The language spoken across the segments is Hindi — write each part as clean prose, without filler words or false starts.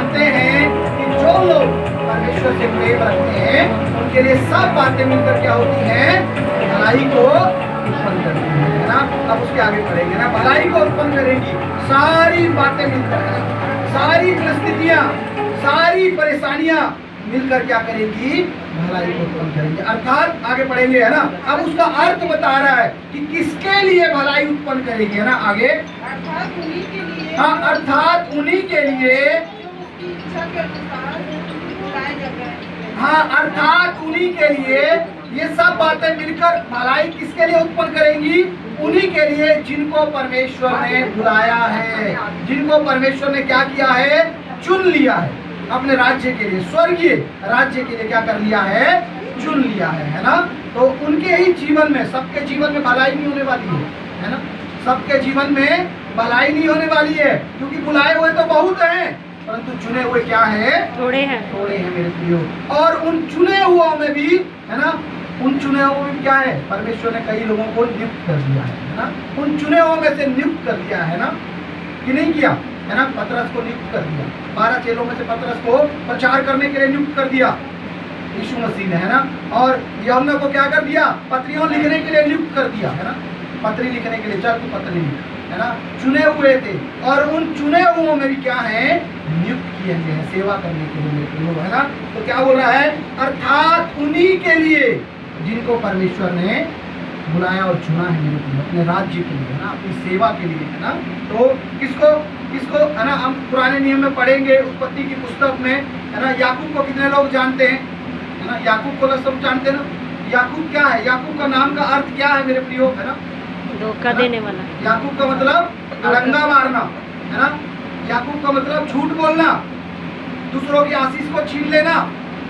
जानते हैं कि जो लोग परमेश्वर से प्रेम रखते हैं उनके लिए सब बातें मिलकर क्या होती हैं, भलाई को उत्पन्न करती है ना। अब उसके आगे पढ़ेंगे ना, भलाई को उत्पन्न करेंगी सारी बातें मिलकर, है ना, सारी परिस्थितियां, सारी परेशानियां मिलकर क्या करेंगी, भलाई को उत्पन्न करेंगे। अर्थात आगे पढ़ेंगे, है ना। अब उसका अर्थ बता रहा है कि किसके लिए भलाई उत्पन्न करेंगे, है ना। आगे अर्थात उन्हीं के लिए, हाँ, अर्थात उन्हीं के लिए, जो उसकी इच्छा के अनुसार बुलाए जाते हैं। हाँ, अर्थात उन्हीं के लिए ये सब बातें मिलकर भलाई किसके लिए उत्पन्न करेंगी, उन्हीं के लिए जिनको परमेश्वर ने बुलाया है, जिनको परमेश्वर ने क्या किया है, चुन लिया है अपने राज्य के लिए, स्वर्गीय राज्य के लिए क्या कर लिया है, चुन लिया है ना। तो उनके ही जीवन में, सबके जीवन में भलाई नहीं होने वाली है ना। सबके जीवन में भलाई नहीं होने वाली है, क्योंकि बुलाए हुए तो बहुत हैं, परंतु चुने हुए क्या है, थोड़े हैं, थोड़े हैं मेरे प्रियो। और उन चुने हुओं में भी, है ना, उन चुने हुओं में क्या है, परमेश्वर ने कई लोगों को नियुक्त कर दिया है ना। उन चुने हुओं में से नियुक्त कर दिया है ना, कि नहीं किया, है ना। पतरस को नियुक्त कर दिया, 12 चेलों में से पतरस को प्रचार करने के लिए नियुक्त कर दिया यीशु मसीह ने, है ना। और यूहन्ना को क्या कर दिया, पत्रियों लिखने के लिए नियुक्त कर दिया, है ना। पत्री लिखने के लिए, चल तू पत्री लिख, है ना। चुने हुए थे, और उन चुने हुओं में भी क्या है, नियुक्त किए गए हैं सेवा करने के लिए, है ना। तो क्या बोल रहा है, अर्थात उन्हीं के लिए जिनको परमेश्वर ने बुलाया और चुना है मेरे को अपने राज्य के लिए, है ना, अपनी सेवा के लिए, है ना। तो किसको किसको, है ना, हम पुराने नियम में पढ़ेंगे उत्पत्ति की पुस्तक में, है ना। याकूब को कितने लोग जानते हैं, है ना। याकूब को सब जानते हैं ना। याकूब क्या है, याकूब का नाम का अर्थ क्या है मेरे प्रियो, है ना, धोखा देने वाला। याकूब का मतलब अड़ंगा मारना, है ना। याकूब का मतलब झूठ बोलना, दूसरों की आशीष को छीन लेना,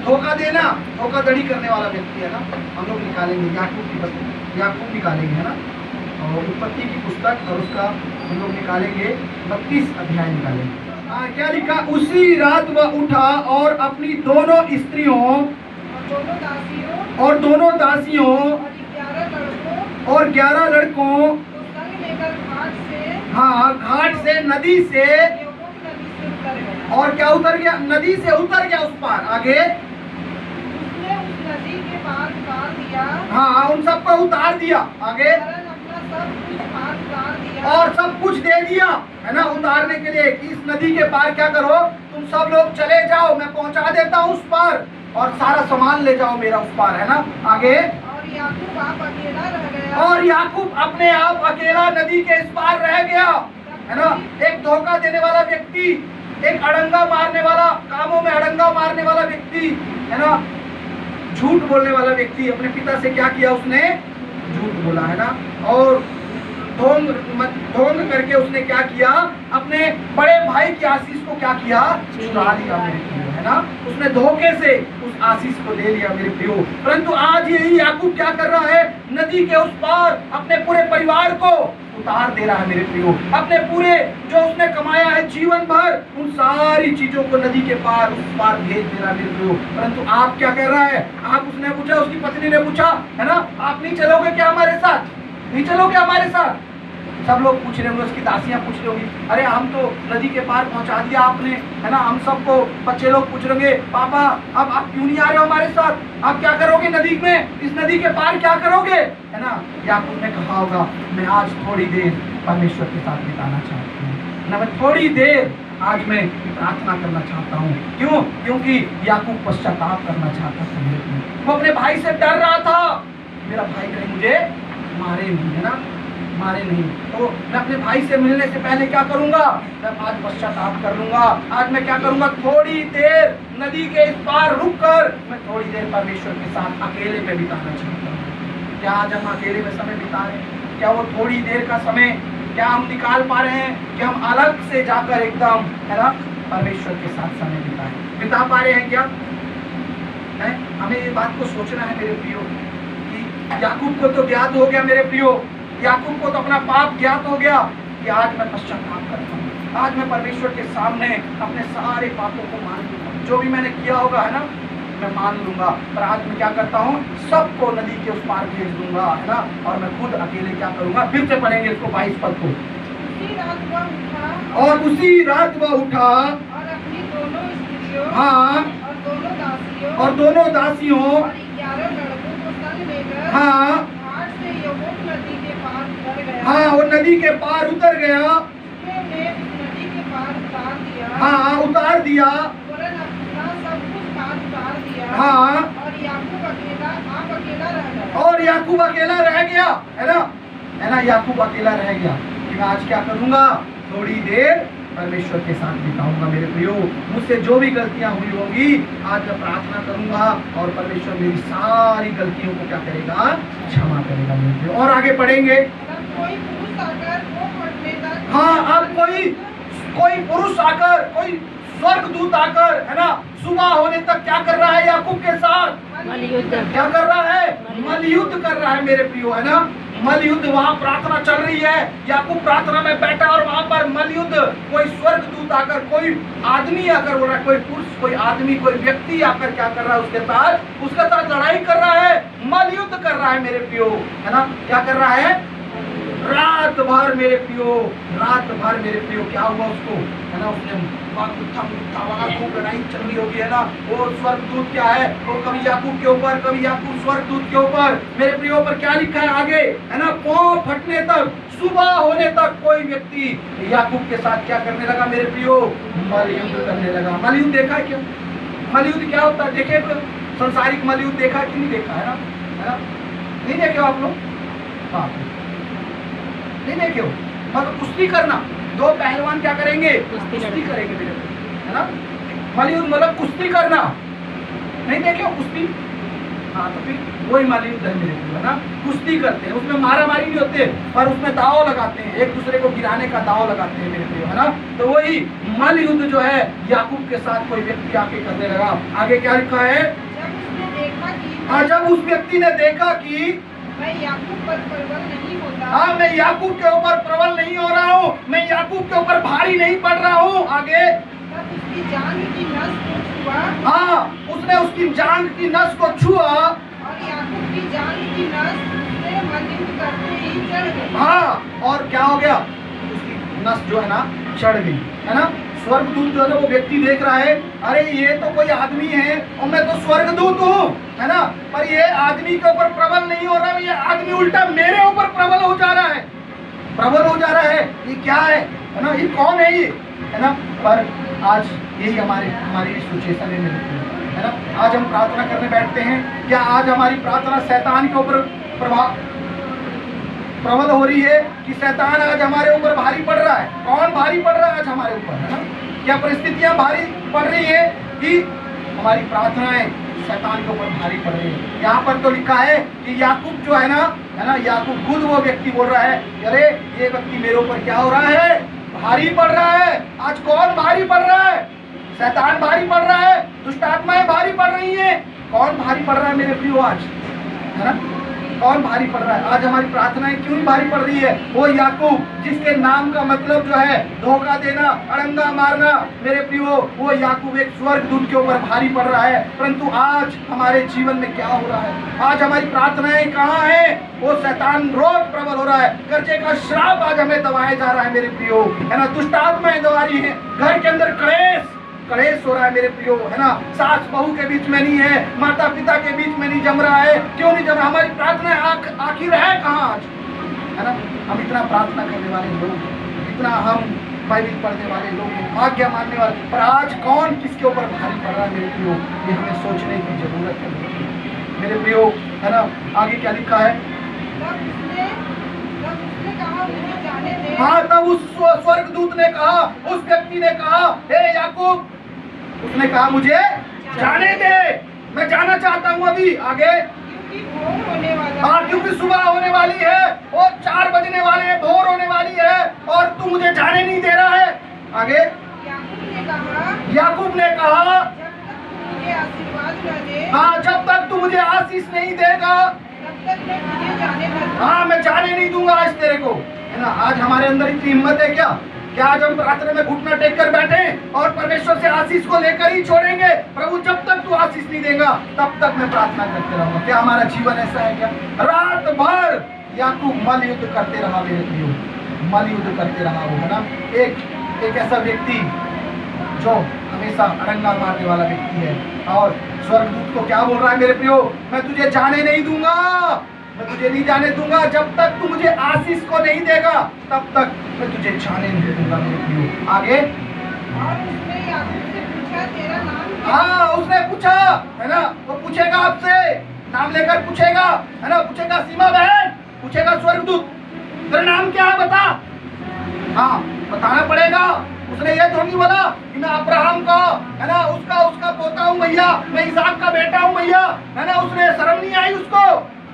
धोखा देना, धोखाधड़ी करने वाला व्यक्ति, है ना। हम लोग निकालेंगे याकूब निकालेंगे, है ना, और उत्पत्ति की पुस्तक, और उसका हम लोग निकालेंगे 32 अध्याय निकालेंगे। हाँ, क्या लिखा, उसी रात वह उठा और अपनी दोनों स्त्रियों और दोनों दासियों और 11 लड़कों को संग लेकर घाट से, हाँ, घाट से, नदी से, यब्बोक नदी से उतर गया। और क्या उतर गया, नदी से उतर गया उस पार। आगे उसने उस नदी के पार उतार दिया, हाँ, उन सबको उतार दिया। आगे वरन अपना सब कुछ पार उतार दिया, और सब कुछ दे दिया, है ना, उतारने के लिए कि इस नदी के पार क्या करो, तुम सब लोग चले जाओ, मैं पहुंचा देता हूँ उस पार, और सारा सामान ले जाओ मेरा उस पार, है ना। आगे और याकूब आप अकेला रह गया, और याकूब अपने आप अकेला नदी के इस पार रह गया, है ना। एक धोखा देने वाला व्यक्ति, एक अड़ंगा मारने वाला, कामों में अड़ंगा मारने वाला व्यक्ति, है ना, झूठ बोलने वाला व्यक्ति, अपने पिता से क्या किया, उसने झूठ बोला, है ना। और ढोंग करके उसने क्या किया, अपने बड़े भाई की आशीष को क्या किया, चुरा लिया मेरे प्रियो, है ना। उसने धोखे से उस आशीष को ले लिया मेरे प्रियो। परंतु आज यही याकूब क्या कर रहा है, नदी के उस पार अपने पूरे परिवार को उतार दे रहा है मेरे प्रियो। अपने पूरे जो उसने कमाया है जीवन भर, उन सारी चीजों को नदी के पार, उस पार भेज दे रहा है मेरे प्रियो। परंतु आप क्या कह रहा है, आप, उसने पूछा, उसकी पत्नी ने पूछा, है ना, आप नहीं चलोगे क्या हमारे साथ, नहीं चलोगे हमारे साथ। सब लोग पूछ रहे होंगे, उसकी दासियां पूछ रही होंगी, अरे हम तो नदी के पार पहुंचा दिया आपने, है ना। हम सबको, बच्चे लोग पूछ रहे होंगे, पापा अब आप क्यों नहीं आ रहे हो हमारे साथ, आप क्या करोगे नदी में, इस नदी के पार क्या करोगे, है ना। याकूब ने कहा होगा, मैं आज थोड़ी देर परमेश्वर के साथ बिताना चाहती हूँ ना, मैं थोड़ी देर आज मैं प्रार्थना करना चाहता हूँ। क्यों, क्योंकि याकूब पश्चाताप करना चाहता था। वो अपने भाई से डर रहा था, मेरा भाई कहीं मुझे मारे नहीं, है ना, मारे नहीं, तो मैं अपने भाई से मिलने से पहले क्या करूंगा, मैं आज पश्चाताप कर लूंगा। आज मैं क्या करूंगा, थोड़ी देर नदी के इस पार रुक कर मैं थोड़ी देर परमेश्वर के साथ अकेले में बिताना चाहता हूँ। क्या आज हम अकेले में समय बिता रहे हैं, क्या वो थोड़ी देर का समय क्या हम निकाल पा रहे हैं कि हम अलग से जाकर एकदम, है ना, परमेश्वर के साथ समय बिता पा रहे हैं क्या, है? हमें ये बात को सोचना है मेरे प्रियो, कि याकूब को तो ज्ञात हो गया मेरे प्रियो, याकूब को तो अपना पाप ज्ञात हो गया कि आज मैं पश्चाताप करता हूँ, आज मैं परमेश्वर के सामने अपने सारे पापों को मान लूंगा, जो भी मैंने किया होगा, है ना, मैं मान लूंगा। पर आज मैं क्या करता हूँ, सबको नदी के उस पार भेज दूंगा, है ना, और मैं खुद अकेले क्या करूंगा। फिर से पढ़ेंगे इसको 22 पद को। उसी रात वह उठा और उसी रात वह उठा और अपनी दोनों स्त्रियों हाँ और दोनों दासियों और दोनों दासियों और 11 लड़कों को संग लेकर हाँ घाट से यब्बोक नदी के पार उतर गया। हाँ वो नदी के पार उतर गया। उसने उस नदी के पार उतार दिया। हाँ उतार दिया। वरन अपना सब कुछ पार उतार दिया। हाँ और याकूब अकेला रह गया। और याकूब अकेला रह गया, है ना, याकूब अकेला रह गया कि मैं आज क्या करूंगा, थोड़ी देर परमेश्वर के साथ बिताऊंगा। मेरे प्रियो, मुझसे जो भी गलतियां हुई होंगी आज मैं प्रार्थना करूंगा और परमेश्वर मेरी सारी गलतियों को क्या करेगा, क्षमा करेगा मेरे प्रियो। और आगे पढ़ेंगे। तब कोई पुरुष आकर वो पटने तक। हाँ अब कोई पुरुष आकर, कोई स्वर्गदूत आकर, है ना, सुबह होने तक क्या कर रहा है याकूब के साथ, क्या कर रहा है, मलयुद्ध कर रहा है मेरे प्रियो, है ना, मलयुद्ध। वहाँ प्रार्थना चल रही है, याकूब प्रार्थना में बैठा और वहाँ पर मलयुद्ध, कोई स्वर्गदूत आकर, कोई आदमी आकर बोल रहा है, कोई पुरुष, कोई आदमी, कोई व्यक्ति आकर क्या कर रहा है उसके साथ लड़ाई कर रहा है, मलयुद्ध कर रहा है मेरे प्रियो, है ना। क्या कर रहा है, रात भर मेरे प्रियो, रात भर मेरे प्रियो क्या हुआ उसको, है ना, उसने खूब लड़ाई चल रही होगी, है ना। वो स्वर्गदूत क्या है, वो कभी याकूब के ऊपर, कभी याकूब स्वर्गदूत के ऊपर, मेरे प्रियो पर क्या लिखा है आगे, है ना, पांव फटने तक, सुबह होने तक कोई व्यक्ति याकूब के साथ क्या करने लगा मेरे प्रियो, मलयुद्ध करने लगा। मलयुद्ध देखा है क्या, मलयुद्ध क्या होता है, देखे तो संसारिक मलयुद्ध देखा कि नहीं देखा, है ना, नहीं देखे आप लोग, हाँ नहीं देखे हो, मतलब कुश्ती करना, दो पहलवान क्या करेंगे, कुश्ती करेंगे मेरे, है ना, मलयुद्ध मतलब कुश्ती करना, नहीं देखे हो कुश्ती, हाँ तो फिर वही मलयुद्ध है मेरे को, है ना, कुश्ती करते हैं, उसमें मारा मारी नहीं होते पर उसमें दाव लगाते हैं, एक दूसरे को गिराने का दाव लगाते हैं मेरे प्रियो, है ना। तो वही मलयुद्ध जो है याकूब के साथ कोई व्यक्ति आके करने लगा। आगे क्या लिखा है, जब उस व्यक्ति ने देखा कि मैं याकूब पर प्रबल नहीं होता, हाँ मैं याकूब के ऊपर प्रबल नहीं हो रहा हूँ, मैं याकूब के ऊपर भारी नहीं पड़ रहा हूँ। आगे तब उसकी जांघ की नस को छुआ, हाँ उसने उसकी जांघ की नस को छुआ और याकूब की जांघ की नस से मलयुद्ध करते ही चढ़ गई। हाँ और क्या हो गया, उसकी नस जो है ना चढ़ गई, है ना। स्वर्गदूत जो है ना वो व्यक्ति देख रहा है, अरे ये तो कोई आदमी है और मैं तो स्वर्गदूत हूँ, है ना, पर ये आदमी के ऊपर प्रबल नहीं हो रहा है, ये आदमी उल्टा मेरे ऊपर प्रबल हो जा रहा है, प्रबल हो जा रहा है, ये क्या है ना, ये कौन है ये, है ना। पर आज यही हमारी सिचुएशन है मेरे को, है ना। आज हम प्रार्थना करने बैठते हैं, क्या आज हमारी प्रार्थना शैतान के ऊपर प्रबल हो रही है कि शैतान आज हमारे ऊपर भारी पड़ रहा है, कौन भारी पड़ रहा है आज हमारे ऊपर, है ना। क्या परिस्थितियां भारी पड़ रही है कि हमारी प्रार्थनाएं शैतान के ऊपर भारी पड़ रही है। यहाँ पर तो लिखा है कि याकूब जो है ना, याकूब खुद वो व्यक्ति बोल रहा है, अरे ये व्यक्ति मेरे ऊपर क्या हो रहा है, भारी पड़ रहा है। आज कौन भारी पड़ रहा है, शैतान भारी पड़ रहा है, दुष्ट आत्माएं भारी पड़ रही है, कौन भारी पड़ रहा है मेरे प्रियो आज, है ना, कौन भारी पड़ रहा है। आज हमारी प्रार्थनाएं क्यों भारी पड़ रही है, वो याकूब जिसके नाम का मतलब जो है धोखा देना, अड़ंगा मारना, मेरे प्रियो वो याकूब एक स्वर्गदूत के ऊपर भारी पड़ रहा है। परंतु आज हमारे जीवन में क्या हो रहा है, आज हमारी प्रार्थनाएं कहाँ है, वो शैतान रोज प्रबल हो रहा है, कर्जे का श्राप आज हमें दबाया जा रहा है मेरे प्रियो, है ना, दुष्ट आत्माएं दबा रही है, घर के अंदर कलेश हो रहा है मेरे प्रियो, है ना, सास बहू के बीच में नहीं है, माता पिता के बीच में नहीं जम रहा है, क्यों नहीं जम रहा, हमारी प्रार्थना आखिर है कहाँ आज, है ना। हम इतना प्रार्थना करने वाले लोग, इतना हम बाइबल पढ़ने वाले लोग, आज्ञा मानने वाले, पर आज कौन किसके ऊपर भारी पड़ रहा है मेरे प्रियो, ये हमें सोचने की जरूरत है मेरे प्रियो, है ना। आगे क्या लिखा है, हाँ तब उस स्वर्गदूत ने कहा, उस व्यक्ति ने कहा, हे याकूब, उसने कहा मुझे जाने दे, मैं जाना चाहता हूँ अभी। आगे क्योंकि भोर होने वाला, हाँ क्योंकि सुबह होने वाली है और 4 बजने वाले हैं, भोर होने वाली है और तू मुझे जाने नहीं दे रहा है। आगे याकूब ने कहा मुझे आशीर्वाद न दे, हाँ जब तक तू मुझे आशीष नहीं देगा तब तक मैं तुझे जाने न दूंगा। हाँ मैं जाने नहीं दूंगा आज तेरे को, है ना। आज हमारे अंदर इतनी हिम्मत है क्या आज हम प्रार्थना में घुटना टेक कर बैठे और परमेश्वर से आशीष को लेकर ही छोड़ेंगे, प्रभु जब तक तू आशीष नहीं देगा तब तक मैं प्रार्थना करते रहूंगा। क्या हमारा जीवन ऐसा है क्या, रात भर याकूब मल युद्ध करते रहा मेरे प्रियो, मल युद्ध करते रहा वो, है ना। एक ऐसा व्यक्ति जो हमेशा अड़ंगा मारने वाला व्यक्ति है। और स्वर्गदूत को क्या बोल रहा है मेरे प्रियो, मैं तुझे जाने नहीं दूंगा, मैं तुझे नहीं जाने दूंगा, जब तक तू मुझे आशीष को नहीं देगा तब तक मैं तुझे जाने नहीं दूंगा मेरे प्रियो। आगे, और उसने याकूब से पूछा, तेरा नाम क्या? हाँ उसने पूछा, है ना, वो पूछेगा आपसे, नाम लेकर पूछेगा, है ना, पूछेगा सीमा बहन, पूछेगा स्वर्गदूत, तेरा नाम क्या है बता। हाँ बताना पड़ेगा। उसने ये तो नहीं बोला कि मैं अब्राहम का, है ना, उसका पोता हूँ भैया, मैं इसहाक का बेटा हूँ भैया, है ना, उसने शर्म नहीं आई उसको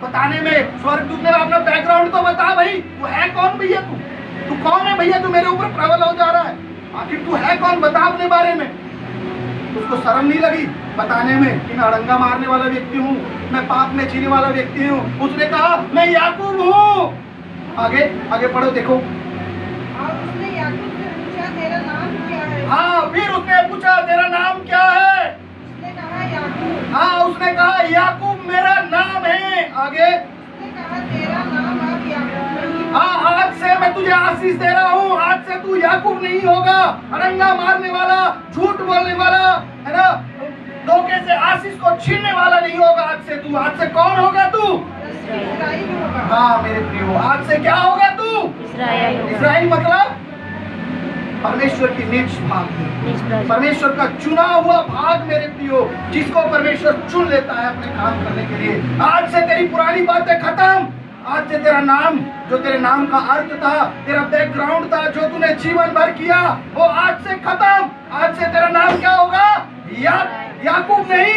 बताने में। स्वर्गदूत ने अपना बैकग्राउंड तो बता भाई, तू है कौन भैया, तू कौन है भैया, तू मेरे ऊपर प्रबल हो जा रहा है, आखिर तू है कौन, बता अपने बारे में। उसको शर्म नहीं लगी बताने में कि मैं अड़ंगा मारने वाला व्यक्ति हूँ, मैं पाप में जीने वाला व्यक्ति हूँ। उसने कहा मैं याकूब हूँ। आगे आगे पढ़ो देखो। और उसने याकूब से पूछा, तेरा नाम क्या है? हाँ फिर उसने पूछा तेरा नाम क्या है। उसने कहा याकूब। हाँ उसने कहा याकूब मेरा नाम है। आगे, उसने कहा तेरा नाम अब याकूब नहीं। हाँ आज से मैं तुझे आशीष दे रहा हूँ, आज से तू याकूब नहीं होगा, अड़ंगा मारने वाला, झूठ बोलने वाला, है ना, धोखे से आशीष को छीनने वाला नहीं होगा। आज से कौन होगा तू? इस्राएल होगा। हाँ मेरे प्रियो, आज से क्या होगा तू? इस्राएल मतलब परमेश्वर की निज भाग, परमेश्वर का चुना हुआ भाग मेरे प्रियो, जिसको परमेश्वर चुन लेता है अपने काम करने के लिए। आज से तेरी पुरानी बातें खत्म, आज से तेरा नाम, जो तेरे नाम का अर्थ था, तेरा बैकग्राउंड था, जो तूने जीवन भर किया, वो आज से खत्म। आज से तेरा नाम क्या होगा? याकूब नहीं,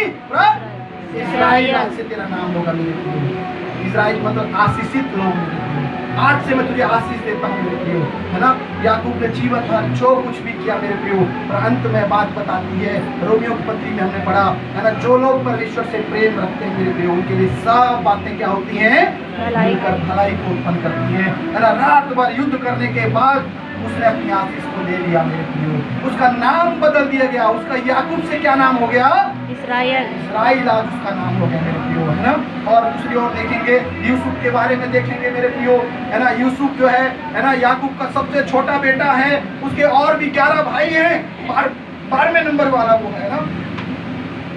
इस्राएल आज से तेरा नाम होगा मेरे प्रियो। इस्राएल मतलब आशीषित लोग मेरे प्रियो। आज से मैं तुझे आशीष देता हूँ मेरे प्रियो, है ना। याकूब ने जीवन भर जो कुछ भी किया मेरे प्रियो, और अंत में बात बताती है, रोमियो की पत्री में हमने पढ़ा, है ना, जो लोग परमेश्वर से प्रेम रखते हैं मेरे प्रियो, उनके लिए सब बातें क्या होती हैं? भलाई को उत्पन्न करती है ना। रात भर युद्ध करने के बाद उसने अपनी आशीष को ले लिया मेरे प्रियो, उसका नाम बदल दिया गया, उसका याकूब से क्या नाम हो गया? इस्राएल आज उसका नाम हो गया मेरे प्रियो, है ना। और दूसरी ओर देखेंगे, यूसुफ के बारे में देखेंगे मेरे प्रियो, है ना। यूसुफ जो है ना, याकूब का सबसे छोटा बेटा है, उसके और भी 11 भाई हैं, 12वें नंबर वाला वो है ना।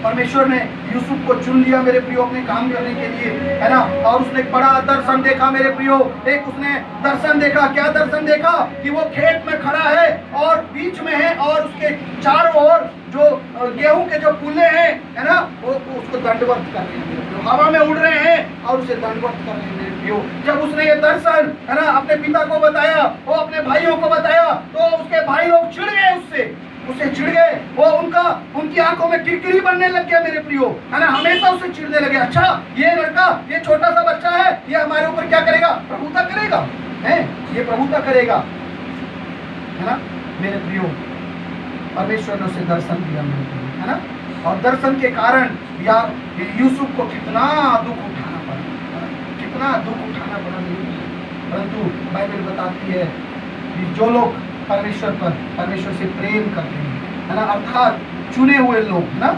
परमेश्वर ने यूसुफ को चुन लिया मेरे प्रियो अपने काम करने के लिए, है ना। और उसने एक बड़ा दर्शन देखा मेरे प्रियो, एक उसने दर्शन देखा। क्या दर्शन देखा? कि वो खेत में खड़ा है और बीच में है, और उसके चारों ओर जो गेहूं के जो पुल्ले हैं, है ना, वो उसको दंडवत कर रहे हैं मेरे प्रियो, हवा में उड़ रहे हैं और उसे दंडवत कर रहे हैं मेरे प्रियो। जब उसने ये दर्शन, है ना, अपने पिता को बताया, वो अपने भाइयों को बताया, तो उसके भाई लोग चिढ़ गए उससे चिढ़ गए, वो उनकी आंखों में किरकिरी बनने लग गया मेरे प्रियो, है ना। हमेशा उससे चिढ़ने लगे, अच्छा ये लड़का, ये छोटा सा बच्चा है, ये हमारे ऊपर क्या करेगा? प्रभुता करेगा, है ये प्रभुता करेगा, है ना मेरे प्रियो। परमेश्वर ने उसे दर्शन दिया मेरे प्रियो, है ना। और दर्शन के कारण यूसुफ को कितना दुख उठाना पड़ा, कितना दुख उठाना पड़ा मेरे प्रियो। परंतु बाइबल बताती है कि जो लोग परमेश्वर से प्रेम करते हैं, है ना, अर्थात चुने हुए लोग, है ना,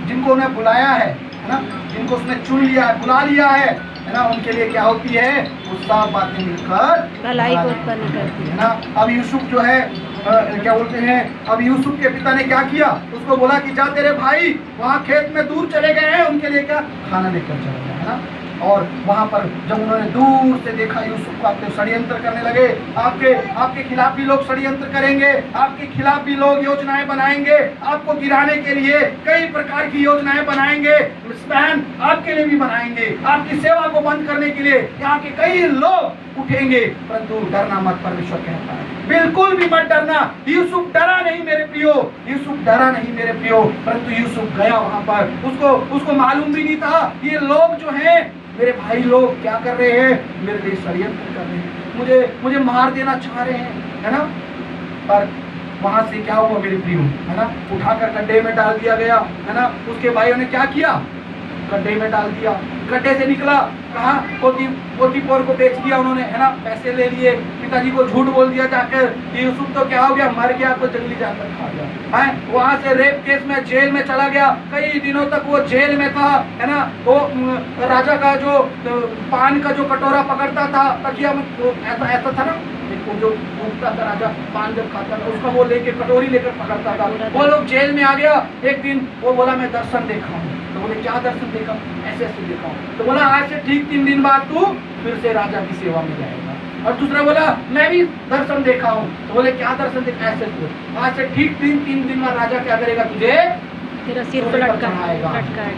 जिनको उन्हें बुलाया है ना, जिनको उसने चुन लिया है, बुला लिया है ना, उनके लिए क्या होती है? वो सब बातें मिलकर भलाई को उत्पन्न करती है ना। अब यूसुफ जो है क्या बोलते हैं, अब यूसुफ के पिता ने क्या किया? उसको बोला कि जा तेरे भाई वहाँ खेत में दूर चले गए हैं, उनके लिए क्या खाना लेकर चला गया, है ना। और वहां पर जब उन्होंने दूर से देखा यूसुफ को, आपके षड्यंत्र करने लगे, आपके खिलाफ भी लोग षड्यंत्र करेंगे, आपके खिलाफ भी लोग योजनाएं बनाएंगे, आपको गिराने के लिए कई प्रकार की योजनाएं बनाएंगे, बहन आपके लिए भी बनाएंगे, आपकी सेवा को बंद करने के लिए यहाँ के कई लोग उठेंगे, परंतु डरना मत, परमेश्वर कहता है बिल्कुल भी मत डरना। यूसुफ डरा नहीं मेरे प्रियो, यूसुफ डरा नहीं मेरे प्रियो, परंतु यूसुफ गया वहां पर, उसको मालूम भी नहीं था ये लोग जो हैं मेरे भाई लोग क्या कर रहे हैं, मेरे लिए षड्यंत्र कर रहे हैं, मुझे मार देना चाह रहे हैं, है ना। पर वहां से क्या हुआ मेरे प्रियो, है ना, उठाकर गड्ढे में डाल दिया गया, है ना। उसके भाइयों ने क्या किया? गड्ढे में डाल दिया, गड्ढे से निकला कहा पोतीपोर को बेच दिया उन्होंने, है ना, पैसे ले लिए, पिताजी को झूठ बोल दिया जाकर कि यूसुफ तो क्या हो गया, मर गया, तो जंगली जानवर खा गया, है। वहां से रेप केस में जेल में चला गया, कई दिनों तक वो जेल में था, है ना। वो राजा का जो पान का जो कटोरा पकड़ता था, तकिया में ऐसा था ना, वो जो उठता था राजा पान जब खाता था उसका वो लेके कटोरी लेकर पकड़ता था। वो लोग जेल में आ गया, एक दिन वो बोला मैं दर्शन देखा हूँ, तो बोले क्या दर्शन देखा, ऐसे ऐसे देखा हूँ, तो बोला आज से ठीक 3 दिन बाद तू फिर से राजा की सेवा में जाएगा। और दूसरा बोला मैं भी दर्शन देखा हूँ, तो बोले क्या दर्शन देखा, ऐसे आज से ठीक 3 दिन बाद राजा क्या करेगा, तुझे तेरा सिर पर चढ़ाएगा,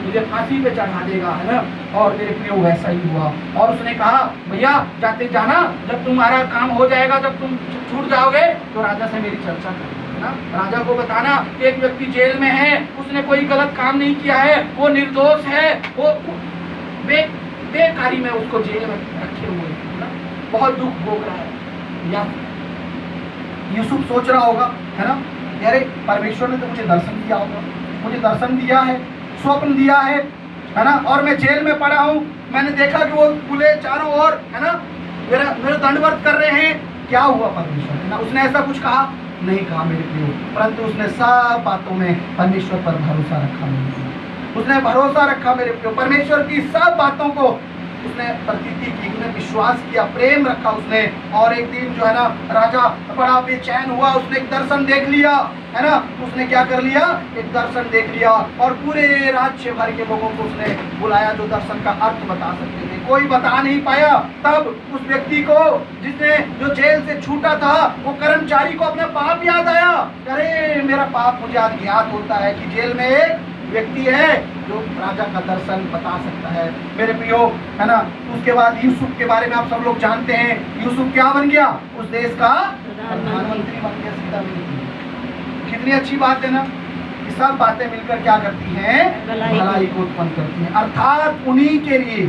मुझे फांसी पे चढ़ा देगा, है ना। और मेरे प्रियो वैसा ही हुआ। और उसने कहा भैया जाते जाना, जब तुम्हारा काम हो जाएगा, जब तुम छूट जाओगे तो राजा से मेरी चर्चा करो, ना, राजा को बताना कि एक व्यक्ति जेल में है, उसने कोई गलत काम नहीं किया है, वो निर्दोष है, वो बेकारी में उसको जेल में रखे हुए है ना, बहुत दुख भोग रहा है। या यूसुफ सोच रहा होगा, है ना, अरे परमेश्वर ने तो मुझे दर्शन दिया होगा, मुझे दर्शन दिया है, स्वप्न दिया है ना, और मैं जेल में पड़ा हूँ, मैंने देखा कि वो खुले चारों ओर, है ना, मेरा दंडवत कर रहे हैं, क्या हुआ परमेश्वर, है ना। उसने ऐसा कुछ कहा नहीं कहा मेरे प्रियो, परंतु उसने सब बातों में परमेश्वर पर भरोसा रखा मेरे प्रियो, उसने भरोसा रखा मेरे प्रियो, परमेश्वर की सब बातों को उसने प्रतीति की, उसने विश्वास किया, प्रेम रखा उसने। और एक दिन जो है ना राजा बड़ा बेचैन हुआ, उसने एक दर्शन देख लिया, है ना, उसने क्या कर लिया, एक दर्शन देख लिया और पूरे राज्य भर के लोगों को उसने बुलाया जो दर्शन का अर्थ बता सकते थे, कोई बता नहीं पाया। तब उस व्यक्ति को जिसने जो जेल से छूटा था, वो कर्मचारी को अपना पाप याद आया, अरे मेरा पाप मुझे आज ज्ञात होता है कि जेल में एक व्यक्ति है जो राजा का दर्शन बता सकता है मेरे प्रियो, है ना। उसके बाद यूसुफ के बारे में आप सब लोग जानते हैं, यूसुफ क्या बन गया, उस देश का प्रधानमंत्री बन गया, सीधा मिल। कितनी अच्छी बात है ना, ये सब बातें मिलकर क्या करती हैं, भलाई को उत्पन्न करती हैं। अर्थात उन्हीं के लिए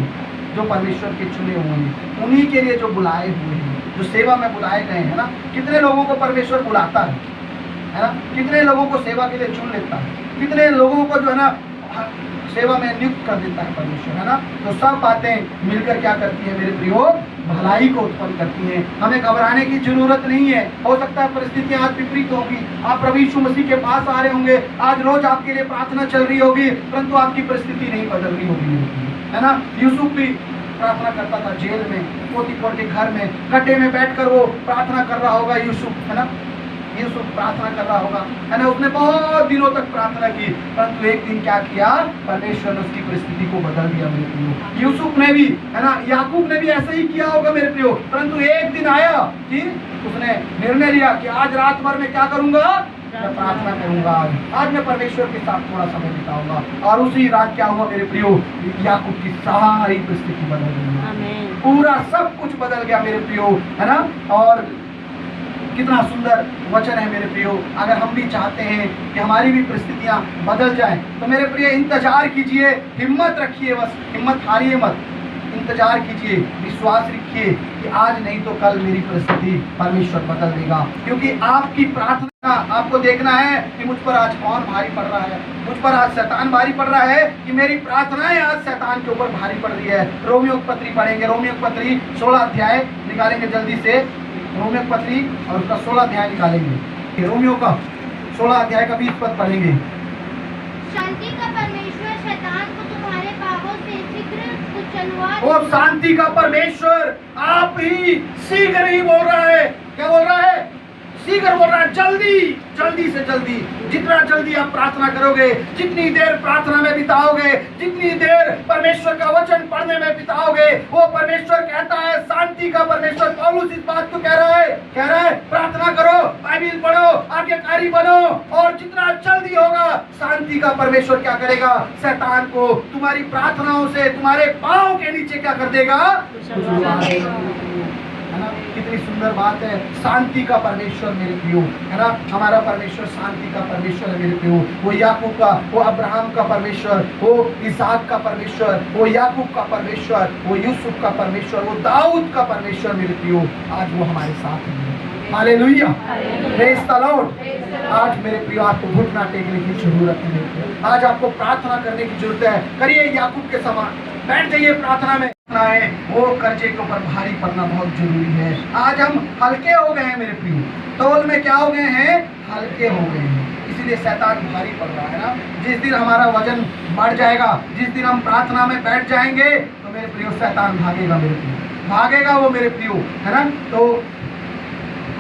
जो परमेश्वर के चुने हुए हैं, उन्हीं के लिए जो बुलाए हुए हैं, जो सेवा में बुलाए गए हैं ना। कितने लोगों को परमेश्वर बुलाता है ना, कितने लोगों को सेवा के लिए चुन लेता है, कितने लोगों को जो है ना सेवा में नियुक्त कर देता है परमेश्वर, है ना। तो सब बातें मिलकर क्या करती है मेरे प्रियो, भलाई को उत्पन्न करती हैं। हमें घबराने की जरूरत नहीं है। हो सकता है परिस्थितियां आज विपरीत होगी, आप प्रभु यीशु मसीह के पास आ रहे होंगे, आज रोज आपके लिए प्रार्थना चल रही होगी, परंतु आपकी परिस्थिति नहीं बदल रही होगी, है ना। यूसुफ भी प्रार्थना करता था जेल में, पोतीपोर के घर में, गड्ढे में बैठकर वो प्रार्थना कर रहा होगा यूसुफ, है ना। यूसुफ प्रार्थना कर रहा होगा, है ना, उसने बहुत दिनों तक प्रार्थना की, परंतु एक दिन क्या किया, परमेश्वर ने उसकी परिस्थिति को बदल दिया मेरे प्रियो। यूसुफ ने भी, है ना, याकूब ने भी ऐसे ही किया होगा मेरे प्रियो, परंतु एक दिन आया कि उसने निर्णय लिया कि आज रात भर में क्या करूंगा, मैं प्रार्थना करूंगा, आज मैं परमेश्वर के साथ थोड़ा समय बिताऊंगा। और उसी रात क्या हुआ मेरे प्रियो, याकूब की सारी परिस्थिति बदल गई, पूरा सब कुछ बदल गया मेरे प्रियो, है ना। और कितना सुंदर वचन है मेरे प्रियो। अगर हम भी चाहते हैं कि हमारी भी परिस्थितियां बदल जाएं, तो मेरे प्रिय इंतजार कीजिए, हिम्मत रखिए, बस हिम्मत हारिए मत, इंतजार कीजिए, विश्वास रखिए कि आज नहीं तो कल मेरी परिस्थिति परमेश्वर बदल देगा। क्योंकि आपकी प्रार्थना, आपको देखना है कि मुझ पर आज कौन भारी पड़ रहा है, मुझ पर आज शैतान भारी पड़ रहा है कि मेरी प्रार्थनाएं आज शैतान के ऊपर भारी पड़ रही है। रोमियो की पत्री पढ़ेंगे, रोमियो की पत्री 16 अध्याय निकालेंगे जल्दी से, रोमियो की पत्री और उसका 16 अध्याय निकालेंगे, रोमियो का 16 अध्याय का 20 पद पढ़ेंगे। शांति का परमेश्वर शैतान को तुम्हारे पापों से शीघ्र कुचलवा और शांति का परमेश्वर आप ही शीघ्र ही बोल रहा है, क्या बोल रहा है, शीघ्र बोल रहा है, जल्दी जल्दी से जल्दी। जितना जल्दी आप प्रार्थना करोगे, जितनी देर प्रार्थना में बिताओगे, जितनी देर परमेश्वर का वचन पढ़ने में बिताओगे, वो परमेश्वर कहता है, शांति का परमेश्वर। पौलुस इस बात को कह रहा है प्रार्थना करो, बाइबल पढ़ो, आज्ञाकारी बनो, और जितना जल्दी होगा शांति का परमेश्वर क्या करेगा, शैतान को तुम्हारी प्रार्थनाओं से तुम्हारे पांव के नीचे क्या कर देगा, है ना। कितनी सुंदर बात है, शांति का परमेश्वर मेरे प्रियो, है ना। हमारा परमेश्वर शांति का परमेश्वर है मेरे प्रियो। वो याकूब का, वो अब्राहम का परमेश्वर, वो इसहाक का परमेश्वर, वो याकूब का परमेश्वर, वो यूसुफ का परमेश्वर, वो दाऊद का परमेश्वर मेरे प्रियो, आज वो हमारे साथ है। Hallelujah, praise the Lord. आज मेरे प्रिय आपको घुटना टेकने की जरूरत है। आज आपको प्रार्थना करने की जरूरत है। करिए याकूब के समान, बैठ जाइए प्रार्थना में। वो कर्जे के ऊपर भारी पड़ना बहुत जरूरी है। आज हम हल्के हो गए हैं मेरे प्रिय, तौल में क्या हो गए हैं, हल्के हो गए हैं, इसीलिए शैतान भारी पड़ रहा है ना। जिस दिन हमारा वजन बढ़ जाएगा, जिस दिन हम प्रार्थना में बैठ जाएंगे, तो मेरे प्रियो शैतान भागेगा, मेरे प्रियो भागेगा वो मेरे प्रियो, है ना। तो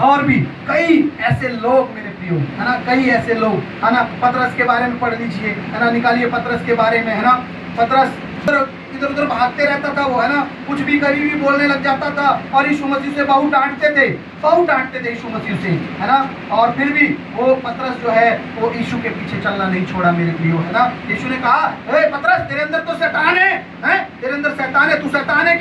और भी कई ऐसे लोग मेरे प्रियो, है ना, कई ऐसे लोग, है ना। पतरस के बारे में पढ़ लीजिए, है ना, निकालिए पतरस के बारे में, है ना। पतरस इधर उधर भागते रहता था वो, है ना, कुछ भी कभी भी बोलने लग जाता था और यीशु मसीह से बहुत डांटते थे यीशु मसीह से, है ना। और फिर भी वो पतरस जो है वो यीशु के पीछे चलना नहीं छोड़ा मेरे प्रियो, है ना। यीशु ने कहा, ए पतरस, तेरे अंदर तो शैतान है, तेरे अंदर शैतान है, तू शैतान है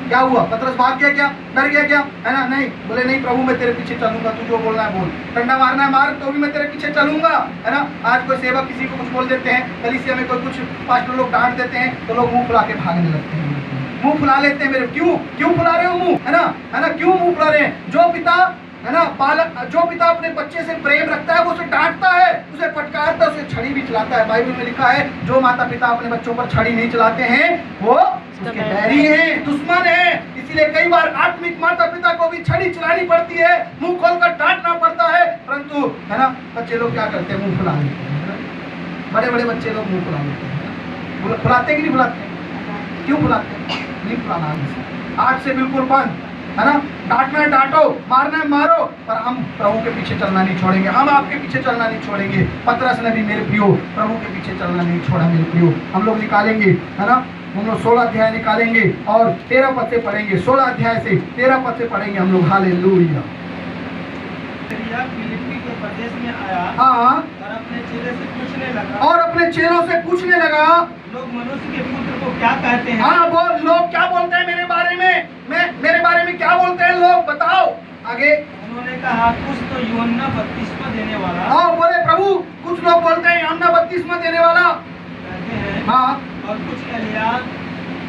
क्या हुआ? पतरस भाग गया क्या, डर गया क्या, है ना? नहीं, बोले नहीं प्रभु मैं तेरे पीछे चलूंगा, तू जो बोलना है बोल, डंडा मारना है मार, तो भी मैं तेरे पीछे चलूंगा, है ना। आज कोई सेवक किसी को कुछ बोल देते हैं, कलीसिया में कोई कुछ पास्टर लोग डांट देते हैं, तो लोग मुंह फुला के भागने लगते हैं, मुंह फुला लेते हैं मेरे। क्यों फुला रहे हो मुंह, है ना, क्यों मुंह फुला रहे हैं? जो पिता, है ना, जो पिता अपने बच्चे से प्रेम रखता है वो उसे डांटता है, उसे फटकारता है, उसे छड़ी भी चलाता है। बाइबल में लिखा है, जो माता पिता अपने बच्चों पर छड़ी नहीं चलाते हैं वो उसके बैरी हैं, दुश्मन है। इसीलिए कई बार आत्मिक माता पिता को भी छड़ी चलानी पड़ती है, मुंह खोलकर डांटना पड़ता है, परंतु, है ना, बच्चे लोग क्या करते हैं, मुंह फुला लेते हैं, बड़े बड़े बच्चे लोग मुंह फुला लेते हैं। फुलाते कि नहीं फुलाते? क्यों फुलाते? नहीं फुलाना आज से बिल्कुल बंद, है ना। डांटना है डांटो, मारना है मारो, पर हम प्रभु के पीछे चलना नहीं छोड़ेंगे, हम आपके पीछे चलना नहीं छोड़ेंगे। पतरस ने भी मेरे प्रियो प्रभु के पीछे चलना नहीं छोड़ा मेरे प्रियो। हम लोग निकालेंगे, है ना, हम लोग 16 अध्याय निकालेंगे और 13 पद से पढ़ेंगे, 16 अध्याय से 13 पद से पढ़ेंगे हम लोग। हालेलुया। फिलिप्पी के प्रदेश में आया, हाँ, और अपने चेलों से पूछने लगा, लोग मनुष्य के पुत्र को क्या कहते हैं? हाँ, वो लोग क्या बोलते हैं मेरे बारे में, मेरे बारे में क्या बोलते हैं लोग, बताओ आगे। उन्होंने कहा, कुछ तो यूहन्ना बपतिस्मा देने वाला, हाँ, बोले प्रभु कुछ लोग बोलते हैं यूहन्ना बपतिस्मा देने वाला कहते हैं, हाँ, और कुछ एलियाह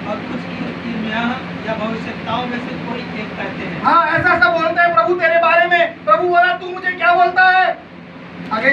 और कुछ यिर्मयाह या भविष्यद्वक्ताओं में से कोई एक कहते हैं। हाँ, ऐसा बोलते हैं प्रभु तेरे बारे में। प्रभु बोला, तू मुझे क्या बोलता है? आगे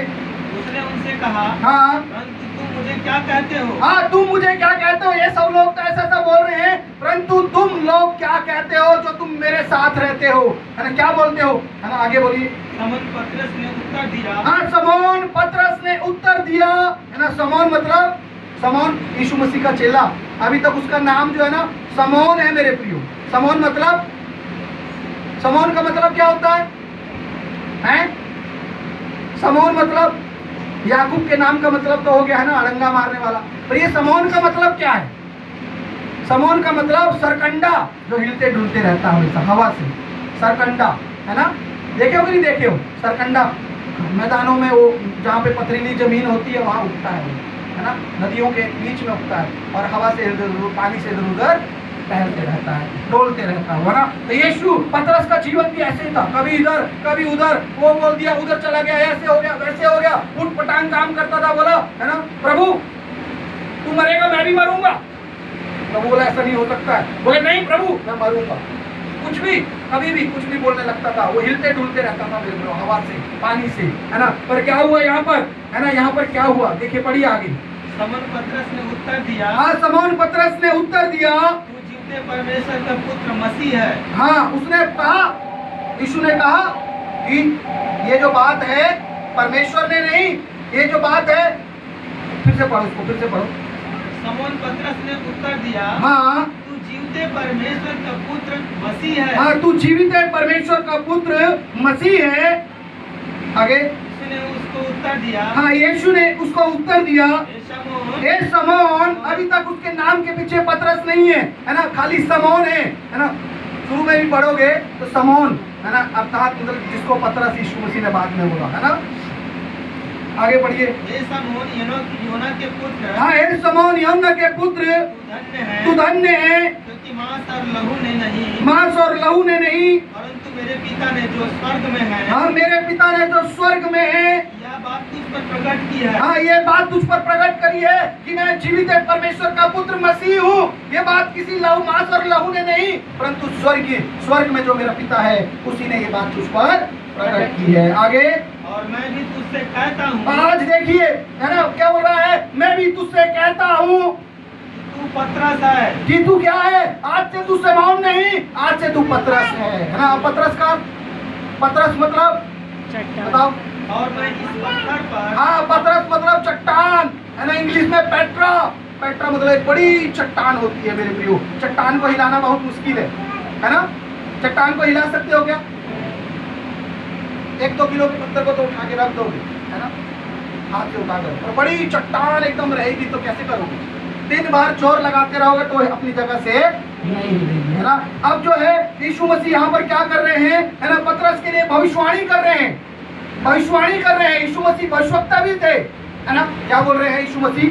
उसने उनसे कहा, हाँ, परंतु तुम मुझे क्या कहते हो? हाँ, तुम मुझे क्या कहते हो? ये सब लोग तो ऐसा बोल रहे हैं, परंतु तुम लोग क्या कहते हो जो तुम मेरे साथ रहते हो, है ना, क्या बोलते हो, है ना। आगे बोलिए। शमौन पतरस ने उत्तर दिया, हाँ, शमौन पतरस ने उत्तर दिया, है ना। शमौन मतलब, शमौन यीशु मसीह का चेला, अभी तक उसका नाम जो है ना शमौन है मेरे प्रियो। शमौन मतलब, शमौन का मतलब क्या होता है? शमौन मतलब याकूब के नाम का मतलब तो हो गया, है ना, अड़ंगा मारने वाला। पर ये शमौन का मतलब क्या है? शमौन का मतलब सरकंडा, जो हिलते डुलते रहता है हमेशा हवा से, सरकंडा, है ना। देखे हो कि नहीं देखे हो? सरकंडा मैदानों में, वो जहाँ पे पथरीली जमीन होती है वहाँ उगता है ना, नदियों के बीच में उगता है और हवा से पानी से इधर उधर टहलते रहता है, डोलते रहता है ना। तो यीशु पतरस का जीवन भी ऐसे ही था, कभी इधर कभी उधर, वो बोल दिया उधर चला गया, ऐसे हो गया वैसे हो गया, उठ पटांग काम करता था, बोला, है ना, प्रभु तू मरेगा मैं भी मरूंगा। प्रभु बोला ऐसा नहीं हो सकता है, बोले नहीं प्रभु मैं मरूंगा। कुछ भी कभी भी कुछ भी बोलने लगता था, वो हिलते डुलते रहता था मेरे प्रियो, हवा से पानी से, है ना। पर क्या हुआ यहाँ पर, है ना, यहाँ पर क्या हुआ देखिए, पढ़िए आगे। शमौन पतरस ने उत्तर दिया, हाँ, शमौन पतरस ने उत्तर दिया, तू जीवते परमेश्वर का पुत्र मसीह है। हाँ, उसने कहा, यीशु ने कहा कि ये जो बात है परमेश्वर ने नहीं, ये जो बात है, फिर से पढ़ो उसको, फिर से पढ़ो। शमौन पतरस ने उत्तर दिया, हाँ, तू जीवते परमेश्वर का पुत्र मसीह है। हाँ, तू जीवित है परमेश्वर का पुत्र मसीह है। आगे उसने उसको उत्तर दिया, हाँ, यीशु ने उसको उत्तर दिया, हे शमौन, अभी तक उसके नाम के पीछे पतरस नहीं है ना, खाली शमौन है ना। शुरू में भी पढ़ोगे तो शमौन, है ना, अर्थात मतलब जिसको पतरस यीशु मसीह ने बाद में बोला, है ना। आगे पढ़िए। हे शमौन योना के पुत्र, हाँ, हे शमौन योना के पुत्र, तू धन्य है, क्योंकि मांस और लहू ने नहीं, मांस और लहू ने नहीं, परंतु मेरे पिता ने जो स्वर्ग में है, हाँ, मेरे पिता ने जो स्वर्ग में है, यह बात तुझ पर प्रकट की है। हाँ, ये बात तुझ पर प्रकट करी है कि मैं जीवित परमेश्वर का पुत्र मसीह हूँ। ये बात किसी लहू मांस और लहू ने नहीं, परंतु स्वर्ग में जो मेरा पिता है उसी ने ये बात तुझ पर प्रकट की है। आगे, और मैं भी तुझसे कहता हूँ, आज देखिए है ना क्या बोल रहा है, मैं भी तुझसे कहता हूँ तू पतरस है। कि तू क्या है, आज से तू शमौन नहीं, आज से तू पतरस है ना। पतरस मतलब बताओ। और मैं इस पत्थर पर, हाँ, पतरस मतलब चट्टान है ना। इंग्लिश में पेट्रा मतलब एक बड़ी चट्टान होती है मेरे प्रियो। चट्टान को हिलाना बहुत मुश्किल है ना। चट्टान को हिला सकते हो क्या? 1-2 किलो के पत्थर को तो उठा के रख दोगे है ना, हाथ से उठाकर। और बड़ी चट्टान एकदम रहेगी तो कैसे करोगे? 3 बार जोर लगाते रहोगे तो अपनी जगह से नहीं हिलेगी है ना। अब जो है यीशु मसीह यहाँ पर क्या कर रहे हैं है ना, पतरस के लिए भविष्यवाणी कर रहे हैं। यीशु मसीह भविष्यवक्ता भी थे है ना। क्या बोल रहे हैं यीशु मसीह?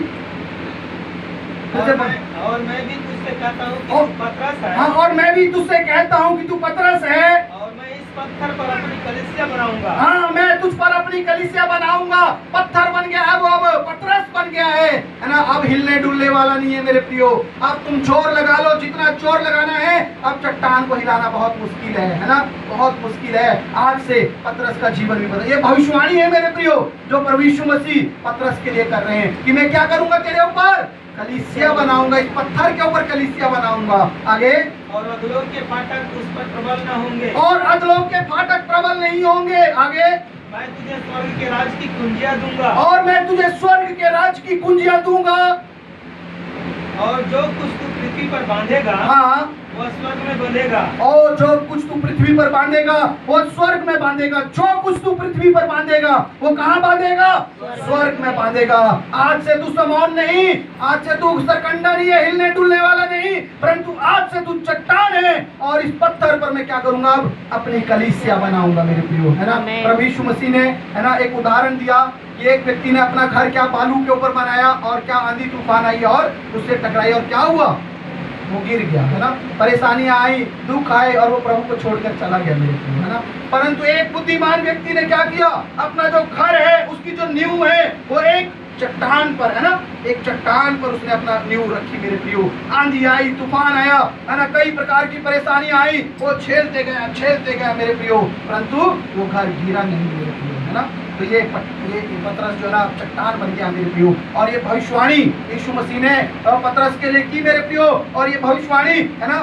और मैं भी तुझसे कहता हूँ कि तू पतरस है। हाँ, और मैं भी तुझसे कहता हूँ कि तू पतरस है, और मैं इस पत्थर पर अपनी कलीसिया बनाऊंगा। हाँ, मैं तुझ पर अपनी कलीसिया बनाऊंगा। पत्थर बन गया है वो, अब पतरस बन गया है ना। अब हिलने डुलने वाला नहीं है मेरे प्रियो। अब तुम जोर लगा लो जितना जोर लगाना है। अब चट्टान को हिलाना बहुत मुश्किल है ना, बहुत मुश्किल है। आज से पतरस का जीवन भी बदल। ये भविष्यवाणी है मेरे प्रियो जो प्रभु यीशु मसीह पतरस के लिए कर रहे हैं कि मैं क्या करूंगा, तेरे ऊपर कलीसिया बनाऊंगा, इस पत्थर के ऊपर कलीसिया बनाऊंगा। आगे, और अधोलोक के फाटक उस पर प्रबल न होंगे। और अधोलोक के फाटक प्रबल नहीं होंगे। आगे, मैं तुझे स्वर्ग के राज की कुंजियां दूंगा। और मैं तुझे स्वर्ग के राज की कुंजियां दूंगा। और जो कुछ तू पृथ्वी पर बांधेगा, हाँ, वह स्वर्ग में बंधेगा। और जो कुछ तू पृथ्वी पर बांधेगा वो स्वर्ग में बांधेगा। जो कुछ तू पृथ्वी पर बांधेगा वो कहाँ बांधेगा? स्वर्ग में बांधेगा। आज से तू शमौन नहीं, आज से तू सरकंडा नहीं है, हिलने डुलने वाला नहीं, परंतु आज से तू चट्टान है। और इस पत्थर पर मैं क्या करूंगा, अब अपनी कलीसिया बनाऊंगा मेरे प्रियो है ना। प्रभु यीशु मसीह ने है ना एक उदाहरण दिया कि एक व्यक्ति ने अपना घर क्या बालू के ऊपर बनाया और क्या आंधी तूफान आई और उससे टकराई और क्या हुआ, वो गिर गया है ना। परेशानियां आई, दुख आए और वो प्रभु को छोड़कर चला गया मेरे प्रियो है ना। परंतु एक बुद्धिमान व्यक्ति ने क्या किया, अपना जो घर है उसकी जो नींव है वो एक चट्टान पर है ना, एक चट्टान पर उसने अपना नींव रखी मेरे प्रियो। आंधी आई, तूफान आया है ना, कई प्रकार की परेशानियां आई, वो झेलते गया मेरे प्रियो, परंतु वो घर गिरा नहीं मेरे प्रियो है ना। तो ये पतरस जो है ना चट्टान बन गया मेरे प्रियो। और ये भविष्यवाणी यीशु मसीह ने पतरस के लिए की मेरे प्रियो। और ये भविष्यवाणी है ना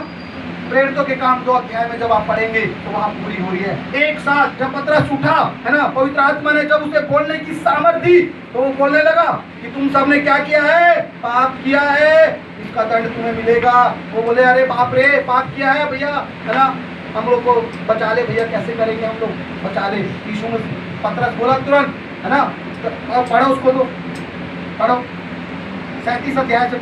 प्रेरितों के काम 2 अध्याय में जब आप पढ़ेंगे तो वहां पूरी हो रही है। एक साथ जब पतरस उठा है ना, पवित्र आत्मा ने जब उसे बोलने की सामर्थ दी तो वो बोलने लगा कि तुम सबने क्या किया है, पाप किया है, इसका दंड तुम्हें मिलेगा। वो बोले अरे बाप रे, पाप किया है भैया है ना, हम लोग को बचा ले भैया, कैसे करेंगे हम लोग, बचा ले। यीशु मसीह पतरस बोला तुरंत है ना, तो पढ़ो उसको, तो पढ़ो 37 अध्याय से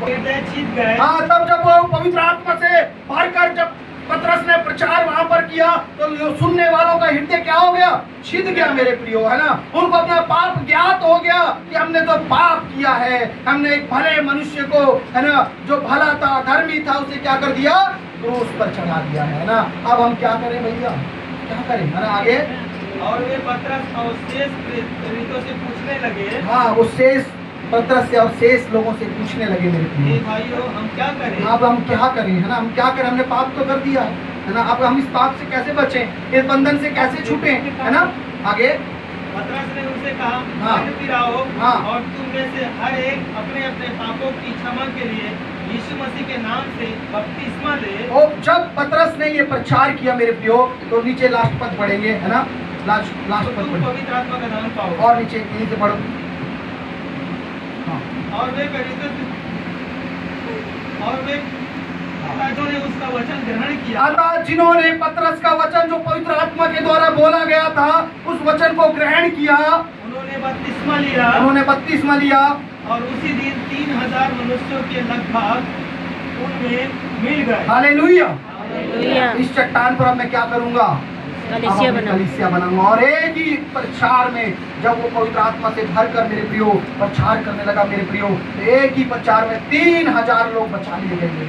जीत गए। हाँ, तब जब वो पवित्र आत्मा से भरकर जब पतरस ने प्रचार वहां पर किया तो सुनने वालों का हृदय क्या हो गया, छिद गया मेरे प्रियो है ना। उनको अपना पाप ज्ञात हो गया कि हमने तो पाप किया है, हमने एक भले मनुष्य को है ना जो भला था, धर्मी था, उसे क्या कर दिया, क्रूस पर चढ़ा दिया है ना। अब हम क्या करें भैया, क्या करें है ना। आगे, और वे पतरस और शेष प्रेरितों से पूछने लगे। हाँ, वो शेष पतरस से और शेष लोगों से पूछने लगे मेरे प्रियो, भाइयों हम क्या करें। अब हम क्या करें है ना, हम क्या करें, हमने पाप तो कर दिया है ना, अब हम इस पाप से कैसे बचें, इस बंधन से कैसे छूटें है ना। आगे, पतरस ने उनसे कहा, हाँ, फिर आओ हाँ, और तुम में से हर एक अपने अपने पापों की क्षमा के लिए यीशु मसीह के नाम से बपतिस्मा ले। और जब पतरस ने ये प्रचार किया मेरे प्रियो तो नीचे लास्ट पद पढ़ेंगे है ना, लास्ट पद पढ़ेंगे, पवित्र आत्मा का दान पाओ। और नीचे यहीं से पढ़ो। और वे ने उसका वचन ग्रहण किया। अतः जिन्होंने पतरस का वचन जो पवित्र आत्मा के द्वारा बोला गया था उस वचन को ग्रहण किया, उन्होंने बपतिस्मा लिया और उसी दिन 3000 मनुष्यों के लगभग उनमें मिल गए। हालेलुया। इस चट्टान पर अब मैं क्या करूंगा, कलीसिया बनाऊंगा। और एक ही प्रचार में जब वो पवित्र आत्मा से भरकर मेरे प्रियो प्रचार करने लगा मेरे प्रियो, एक ही प्रचार में 3000 लोग बचा लिए गए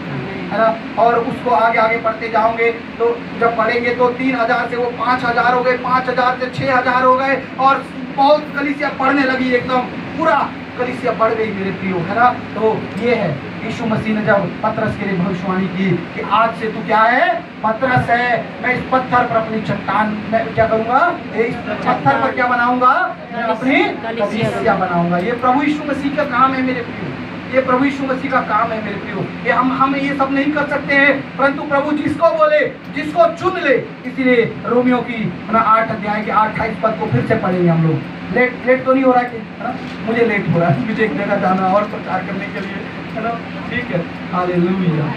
है ना। और उसको आगे आगे पढ़ते जाओगे तो जब पढ़ेंगे तो 3000 से वो 5000 हो गए, 5000 से 6000 हो गए, और बहुत कलीसिया बढ़ने लगी, एकदम पूरा कलीसिया बढ़ गई मेरे प्रियो, है ना। तो ये है यीशु मसीह ने जब पतरस के लिए भविष्यवाणी की कि आज से तू क्या है, पतरस है, मैं इस पत्थर पर अपनी चट्टान, मैं क्या करूंगा, इस पत्थर पर क्या बनाऊंगा, मैं अपनी कलीसिया बनाऊंगा। ये प्रभु यीशु मसीह का काम है मेरे प्रियो, ये प्रभु यीशु मसीह का काम है मेरे प्रियो। ये हम ये सब नहीं कर सकते हैं, परंतु प्रभु जिसको बोले, जिसको चुन ले। इसीलिए रोमियो की 8 अध्याय के 28 पद को फिर से पढ़ेंगे हम लोग। लेट तो नहीं हो रहा है, है ना? मुझे लेट हो रहा है, मुझे एक जगह जाना और प्रचार करने के लिए, है ना। ठीक है, हालेलुया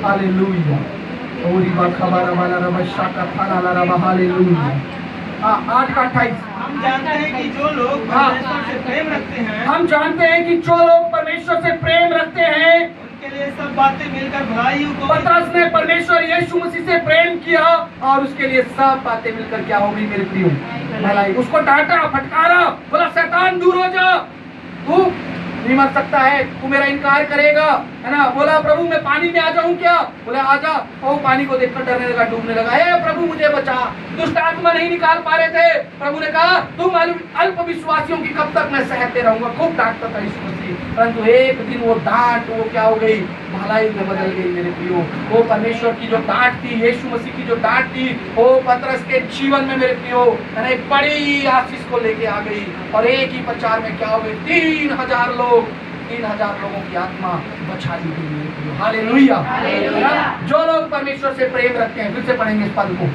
हालेलुया। ओरी बा खबर वाला रबा शाका फाना ला रबा, हालेलुया। 8 का 28। हम जानते हैं कि जो लोग परमेश्वर से प्रेम रखते हैं, हम जानते हैं कि जो लोग परमेश्वर से प्रेम रखते हैं उनके लिए सब बातें मिलकर भलाई को। पतरस ने परमेश्वर यीशु मसीह से प्रेम किया और उसके लिए सब बातें मिलकर क्या हो गई मेरे प्रियो, भलाई। उसको डांटा, फटकारा, बोला शैतान दूर हो जा, तू नहीं मर सकता है, तू मेरा इनकार करेगा, है ना। बोला प्रभु मैं पानी में आ जाऊं क्या, बोले आजा। वो पानी को देखकर डरने लगा, डूबने लगा। हे प्रभु मुझे बचा, दुष्ट आत्मा नहीं निकाल पा रहे थे। प्रभु ने कहा तुम अल्प विश्वासियों की कब तक मैं सहते रहूंगा। खूब डांटता था यीशु मसीह, परंतु एक दिन वो डांट वो क्या हो गई, भलाई में बदल गई मेरे प्रियो। वो परमेश्वर की जो डांट थी, यीशु मसीह की जो डांट थी, वो पतरस के जीवन में मेरे प्रियो एक बड़ी आशीष को लेके आ गई। और एक ही प्रचार में क्या हो गई, 3,000 लोगों की आत्मा बचा ली गई मेरे प्रियो, हालेलुया। जो लोग परमेश्वर से प्रेम रखते हैं, फिर से पढ़ेंगे इस पद को।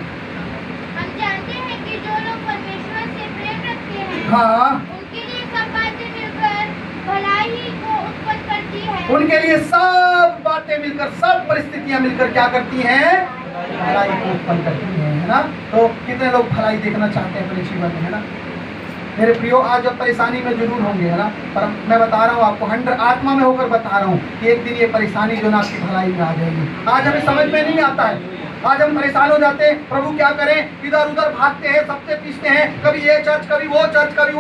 हम जानते हैं कि जो लोग परमेश्वर से प्रेम रखते हैं, हाँ, उनके लिए सब बातें मिलकर भलाई को उत्पन्न करती है। उनके लिए सब बातें मिलकर, सब परिस्थितियां मिलकर क्या करती हैं, भलाई को उत्पन्न करती हैं, है ना। तो कितने लोग भलाई देखना चाहते हैं अपने जीवन में, है ना मेरे प्रियो। आज अब परेशानी में जरूर होंगे, है ना, पर मैं बता रहा हूँ आपको, 100 आत्मा में होकर बता रहा हूँ कि एक दिन ये परेशानी जो ना आपकी भलाई में आ जाएगी। आज हमें समझ में नहीं आता है, आज हम परेशान हो जाते हैं, प्रभु क्या करें, इधर उधर भागते हैं, सबसे पीछते हैं, कभी ये चर्च, कभी वो चर्च, कभी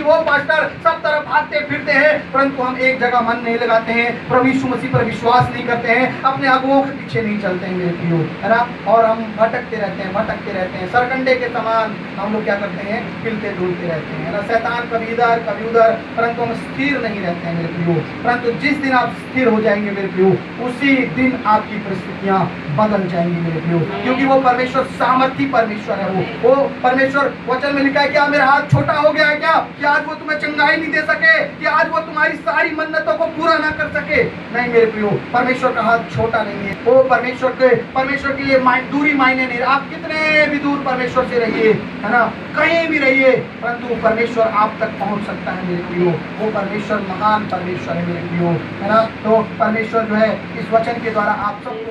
वो पास्टर, सब तरफ भागते फिरते हैं, परंतु हम एक जगह मन नहीं लगाते हैं, प्रभु यीशु मसीह पर विश्वास नहीं करते हैं, अपने अगुओं के पीछे नहीं चलते हैं मेरे प्रियो, है ना। और हम भटकते रहते हैं, सरकंडे के समान हम लोग क्या करते हैं, हिलते डुलते रहते हैं, है ना। शैतान कभी इधर कभी उधर, परंतु हम स्थिर नहीं रहते हैं मेरे प्रियो। परंतु जिस दिन आप स्थिर हो जाएंगे मेरे प्रियो, उसी दिन आपकी परिस्थितियां बदल जाएंगी मेरे प्रियो, क्योंकि वो परमेश्वर सामर्थी परमेश्वर है। वो परमेश्वर वचन में लिखा है, क्या मेरा हाथ छोटा हो गया है क्या, कि आज वो तुम्हें चंगाई नहीं दे सके, कि आज वो तुम्हारी सारी मन्नतों को पूरा ना कर सके। नहीं मेरे प्रियो, परमेश्वर का हाथ छोटा नहीं है। वो परमेश्वर के लिए दूरी मायने नहीं। आप कितने भी दूर परमेश्वर से रहिए, है ना, कहीं भी रहिए, परंतु परमेश्वर आप तक पहुंच सकता है मेरे प्रियो। वो परमेश्वर महान परमेश्वर है मेरे प्रियो, है ना। तो परमेश्वर जो है इस वचन के द्वारा आप सबको,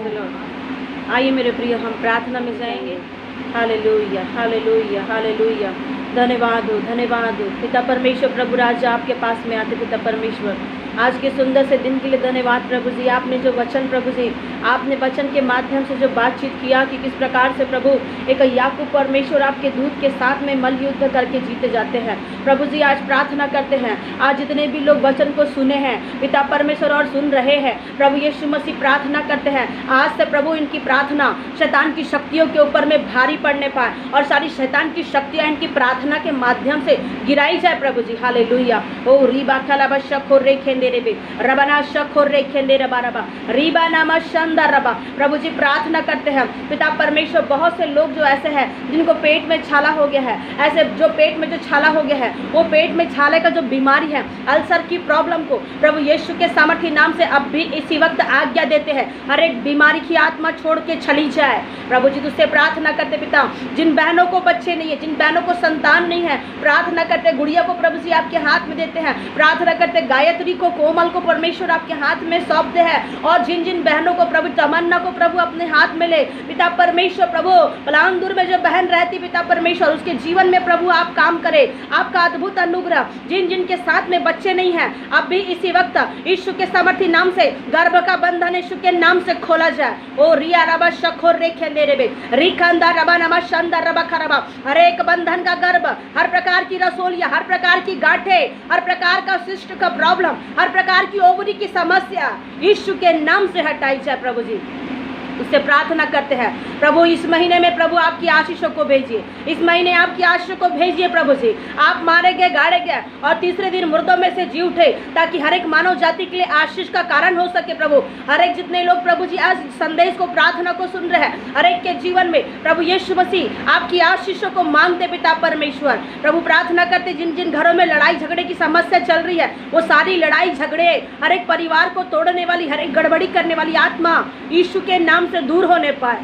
आइए मेरे प्रिय हम प्रार्थना में जाएंगे। Hallelujah hallelujah hallelujah. धन्यवाद हो पिता परमेश्वर। प्रभु राजा आपके पास में आते पिता परमेश्वर, आज के सुंदर से दिन के लिए धन्यवाद प्रभु जी। आपने जो वचन प्रभु जी, आपने वचन के माध्यम से जो बातचीत किया कि किस प्रकार से प्रभु एक याकूब परमेश्वर आपके दूत के साथ में मल युद्ध करके जीते जाते हैं प्रभु जी। आज प्रार्थना करते हैं, आज जितने भी लोग वचन को सुने हैं पिता परमेश्वर और सुन रहे हैं प्रभु यीशु मसीह, प्रार्थना करते हैं आज से प्रभु इनकी प्रार्थना शैतान की शक्तियों के ऊपर में भारी पड़ने पाए और सारी शैतान की शक्तियाँ इनकी प्रार्थना के माध्यम से गिराई जाए प्रभु जी। हालेलुया। ओ रीबा खलाबा शखोर रे खेंदे रे रबना शखोर रे खेंदे रबा रबा रीबा नामा शानदार रबा। प्रभु जी प्रार्थना करते हैं पिता परमेश्वर, बहुत से लोग जो ऐसे हैं जिनको पेट में छाला हो गया है, ऐसे जो पेट में जो छाला हो गया है, वो पेट में छाले का जो बीमारी है, अल्सर की प्रॉब्लम को प्रभु यीशु के सामर्थ्य नाम से अब भी इसी वक्त आज्ञा देते हैं, हर एक बीमारी की आत्मा छोड़ के चली जाए प्रभु जी। तुझसे प्रार्थना करते पिता, जिन बहनों को बच्चे नहीं है, जिन बहनों को संतान नहीं है, प्रार्थना करते गुड़िया को प्रभु जी आपके हाथ में देते हैं, प्रार्थना करते गायत्री को, कोमल को परमेश्वर आपके हाथ में सौंपते हैं, और जिन जिन बहनों को प्रभु, तमन्ना को प्रभु अपने हाथ में ले पिता परमेश्वर। प्रभु पलांदुर में जो बहन रहती पिता परमेश्वर, उसके जीवन में प्रभु आप काम करे, आपका अद्भुत अनुग्रह। जिन जिन के साथ में बच्चे नहीं हैं, अब भी इसी वक्त यीशु के सामर्थ्य नाम से गर्भ का बंधन यीशु के नाम से खोला जाए। ओ रिया रबा शखोर रे खेंदे रे रिखंदा रबा नमा शानदार रबा खरबा। हर एक बंधन का गर्भ, हर प्रकार की रसोलियां, हर प्रकार की गांठें, हर प्रकार का सिस्ट का प्रॉब्लम, हर प्रकार की ओवरी की समस्या यीशु के नाम से हटाई जाए प्रभु जी। उससे प्रार्थना करते हैं प्रभु इस महीने में प्रभु आपकी आशीषों को भेजिए, इस महीने आपकी आशीषों को भेजिए प्रभु जी। आप मारे गए, गाड़े गए और तीसरे दिन मुर्दों में से जी उठे, ताकि हर एक मानव जाति के लिए आशीष का कारण हो सके प्रभु। हर एक जितने लोग प्रभु जी आज संदेश को, प्रार्थना को सुन रहे हैं, हर एक के जीवन में प्रभु यीशु मसीह आपकी आशीषों को मांगते पिता परमेश्वर। प्रभु प्रार्थना करते जिन जिन घरों में लड़ाई झगड़े की समस्या चल रही है, वो सारी लड़ाई झगड़े, हर एक परिवार को तोड़ने वाली, हर एक गड़बड़ी करने वाली आत्मा यीशु के नाम से दूर होने पाए।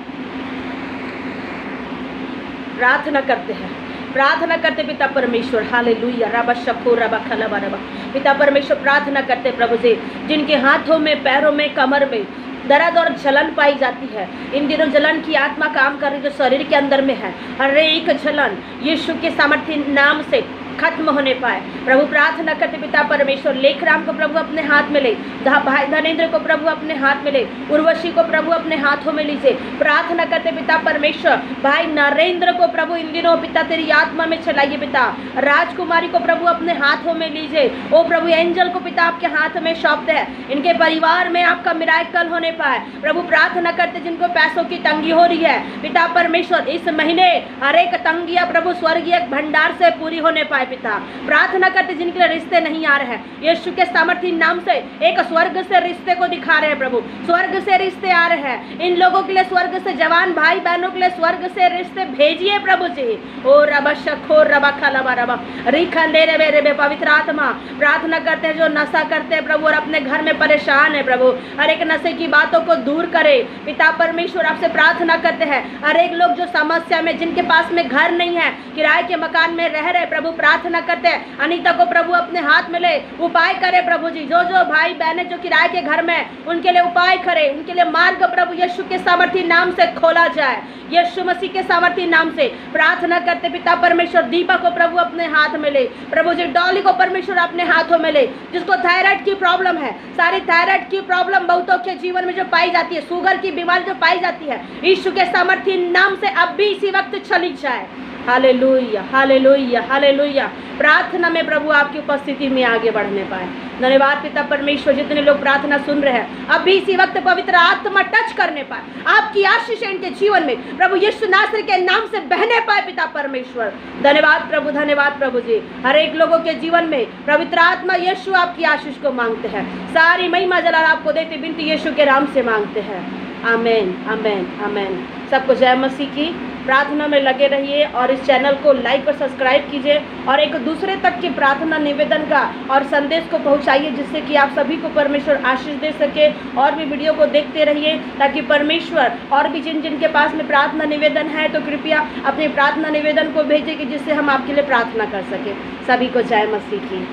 प्रार्थना करते हैं, प्रार्थना करते पिता परमेश्वर। हालेलुया। रबा शको रबा खलबा रबा। पिता परमेश्वर प्रार्थना करते प्रभु जी, जिनके हाथों में, पैरों में, कमर में दर्द और जलन पाई जाती है, इन दिनों जलन की आत्मा काम कर रही जो शरीर के अंदर में है, हर एक जलन यीशु के सामर्थ्य नाम से खत्म होने पाए। प्रभु प्रार्थना करते पिता परमेश्वर, लेखराम को प्रभु अपने हाथ में ले, भाई धनेन्द्र को प्रभु अपने हाथ में ले, उर्वशी को प्रभु अपने हाथों में लीजिए। प्रार्थना करते पिता परमेश्वर, भाई नरेंद्र को प्रभु इन दिनों पिता तेरी आत्मा में चलाइए पिता। राजकुमारी को प्रभु अपने हाथों में लीजिए। ओ प्रभु एंजल को पिता आपके हाथ में सौंपते हैं, इनके परिवार में आपका मिराकल होने पाए। प्रभु प्रार्थना करते जिनको पैसों की तंगी हो रही है पिता परमेश्वर, इस महीने हर एक तंगिया प्रभु स्वर्गीय भंडार से पूरी होने पाए पिता। प्रार्थना करते जिनके लिए रिश्ते नहीं आ रहे हैं, यीशु के सामर्थ्य नाम से एक स्वर्ग से रिश्ते को दिखा रहे हैं प्रभु, स्वर्ग से रिश्ते आ रहे हैं इन लोगों के लिए, स्वर्ग से जवान भाई बहनों के लिए स्वर्ग से रिश्ते भेजिए प्रभु जी। ओ रबा शखो रबा खलबा रबा रिखा ले रे रे पवित्र आत्मा प्रार्थना करते हैं जो नशा करते हैं प्रभु और अपने घर में परेशान है प्रभु, हर एक नशे की बातों को दूर करे पिता परमेश्वर। आपसे प्रार्थना करते हैं हर एक लोग जो समस्या में, जिनके पास में घर नहीं है, किराए के मकान में रह रहे प्रभु, प्रार्थना करते हैं अनीता को प्रभु अपने हाथ में ले, उपाय करे प्रभु जी। जो जो भाई बहने जो किराए के घर में, उनके लिए उपाय करे, उनके लिए मार्ग प्रभु यीशु के सामर्थ्य नाम से खोला जाए, यीशु मसीह के सामर्थ्य नाम से प्रार्थना करते पिता परमेश्वर। दीपा को प्रभु अपने हाथ में ले प्रभु जी, डॉली को परमेश्वर अपने हाथों में ले, जिसको थायराइड की प्रॉब्लम है, सारी थायराइड की प्रॉब्लम बहुतों के जीवन में जो पाई जाती है, शुगर की बीमारी जो पाई जाती है, यीशु के सामर्थ्य नाम से अब भी इसी वक्त चली जाए। Hallelujah, hallelujah, hallelujah. प्रार्थना में प्रभु आपकी उपस्थिति में आगे बढ़ने पाए। धन्यवाद पिता परमेश्वर, जितने लोग प्रार्थना सुन रहे हैं अब भी इसी वक्त पवित्र आत्मा टच करने पाए, आपकी आशीष इनके जीवन में प्रभु यीशु नासरी के नाम से बहने पाए पिता परमेश्वर। धन्यवाद प्रभु, धन्यवाद प्रभु जी। हर एक लोगों के जीवन में पवित्र आत्मा यीशु आपकी आशीष को मांगते हैं, सारी महिमा जलाल आपको देते बिनती यीशु के नाम से मांगते हैं। आमेन, आमेन, आमेन। सबको जय मसीह की। प्रार्थना में लगे रहिए और इस चैनल को लाइक और सब्सक्राइब कीजिए और एक दूसरे तक की प्रार्थना निवेदन का और संदेश को पहुंचाइए, जिससे कि आप सभी को परमेश्वर आशीष दे सके। और भी वीडियो को देखते रहिए ताकि परमेश्वर और भी जिनके पास में प्रार्थना निवेदन है तो कृपया अपने प्रार्थना निवेदन को भेजिए कि जिससे हम आपके लिए प्रार्थना कर सकें। सभी को जय मसीह की।